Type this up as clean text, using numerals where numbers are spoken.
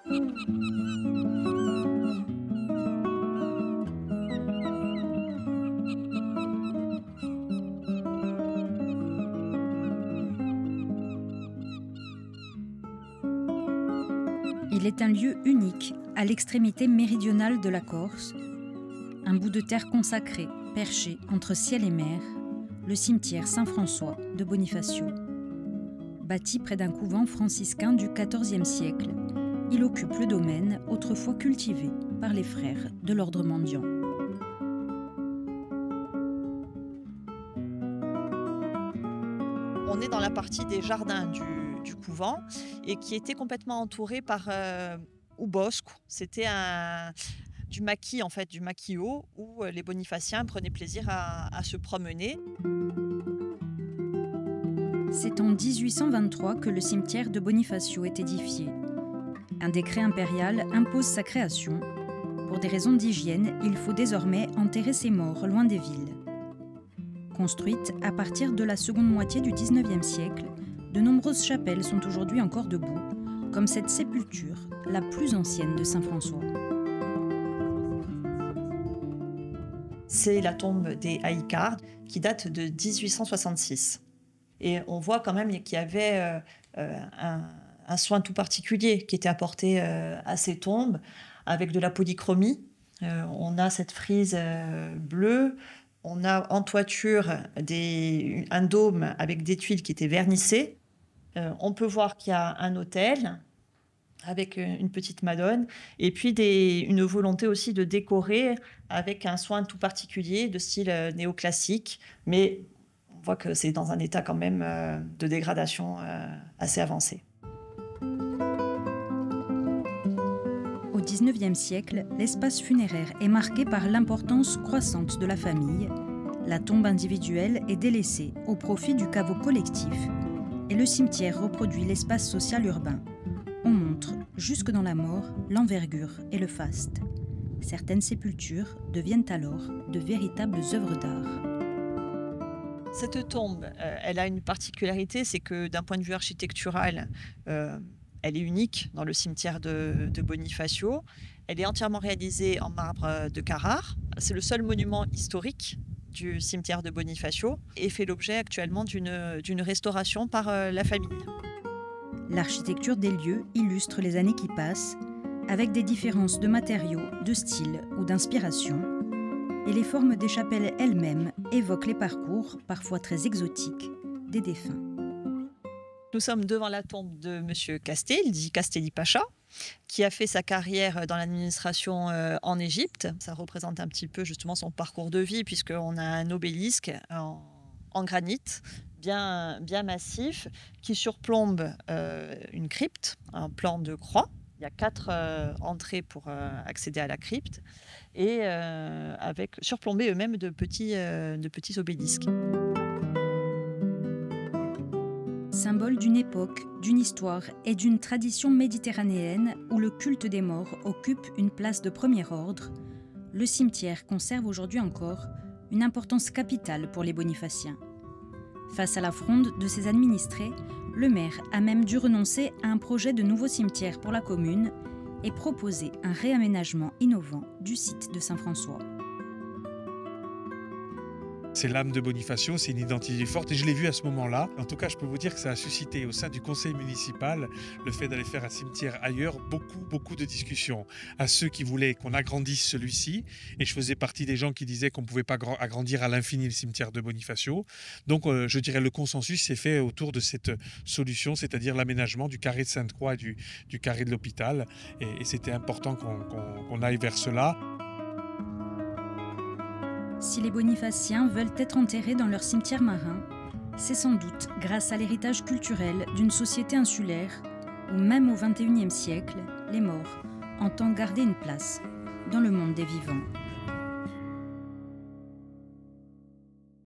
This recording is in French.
Il est un lieu unique à l'extrémité méridionale de la Corse, un bout de terre consacré, perché entre ciel et mer, le cimetière Saint-François de Bonifacio. Bâti près d'un couvent franciscain du XIVe siècle, il occupe le domaine autrefois cultivé par les frères de l'ordre mendiant. On est dans la partie des jardins du couvent et qui était complètement entourée par un bosque. C'était du maquis, en fait, du maquis-eau, où les bonifaciens prenaient plaisir à se promener. C'est en 1823 que le cimetière de Bonifacio est édifié. Un décret impérial impose sa création. Pour des raisons d'hygiène, il faut désormais enterrer ses morts loin des villes. Construite à partir de la seconde moitié du XIXe siècle, de nombreuses chapelles sont aujourd'hui encore debout, comme cette sépulture, la plus ancienne de Saint-François. C'est la tombe des Haïcards qui date de 1866. Et on voit quand même qu'il y avait un soin tout particulier qui était apporté à ces tombes, avec de la polychromie. On a cette frise bleue, on a en toiture un dôme avec des tuiles qui étaient vernissées. On peut voir qu'il y a un autel avec une petite Madone, et puis une volonté aussi de décorer avec un soin tout particulier de style néoclassique, mais on voit que c'est dans un état quand même de dégradation assez avancé. Au XIXe siècle, l'espace funéraire est marqué par l'importance croissante de la famille. La tombe individuelle est délaissée au profit du caveau collectif et le cimetière reproduit l'espace social urbain. On montre, jusque dans la mort, l'envergure et le faste. Certaines sépultures deviennent alors de véritables œuvres d'art. Cette tombe, elle a une particularité, c'est que d'un point de vue architectural, elle est unique dans le cimetière de Bonifacio. Elle est entièrement réalisée en marbre de Carrare. C'est le seul monument historique du cimetière de Bonifacio et fait l'objet actuellement d'une restauration par la famille. L'architecture des lieux illustre les années qui passent, avec des différences de matériaux, de style ou d'inspiration. Et les formes des chapelles elles-mêmes évoquent les parcours, parfois très exotiques, des défunts. Nous sommes devant la tombe de M. Castel, dit Castelli Pacha, qui a fait sa carrière dans l'administration en Égypte. Ça représente un petit peu justement son parcours de vie, puisqu'on a un obélisque en granit, bien massif, qui surplombe une crypte, un plan de croix. Il y a 4 entrées pour accéder à la crypte, et avec surplombés eux-mêmes de petits obélisques. Symbole d'une époque, d'une histoire et d'une tradition méditerranéenne où le culte des morts occupe une place de premier ordre, le cimetière conserve aujourd'hui encore une importance capitale pour les bonifaciens. Face à la fronde de ses administrés, le maire a même dû renoncer à un projet de nouveau cimetière pour la commune et proposer un réaménagement innovant du site de Saint-François. C'est l'âme de Bonifacio, c'est une identité forte et je l'ai vu à ce moment-là. En tout cas, je peux vous dire que ça a suscité au sein du conseil municipal le fait d'aller faire un cimetière ailleurs, beaucoup de discussions. À ceux qui voulaient qu'on agrandisse celui-ci, et je faisais partie des gens qui disaient qu'on ne pouvait pas agrandir à l'infini le cimetière de Bonifacio. Donc je dirais le consensus s'est fait autour de cette solution, c'est-à-dire l'aménagement du carré de Sainte-Croix et du carré de l'hôpital. Et c'était important qu'on aille vers cela. Si les bonifaciens veulent être enterrés dans leur cimetière marin, c'est sans doute grâce à l'héritage culturel d'une société insulaire où même au XXIe siècle, les morts entendent garder une place dans le monde des vivants.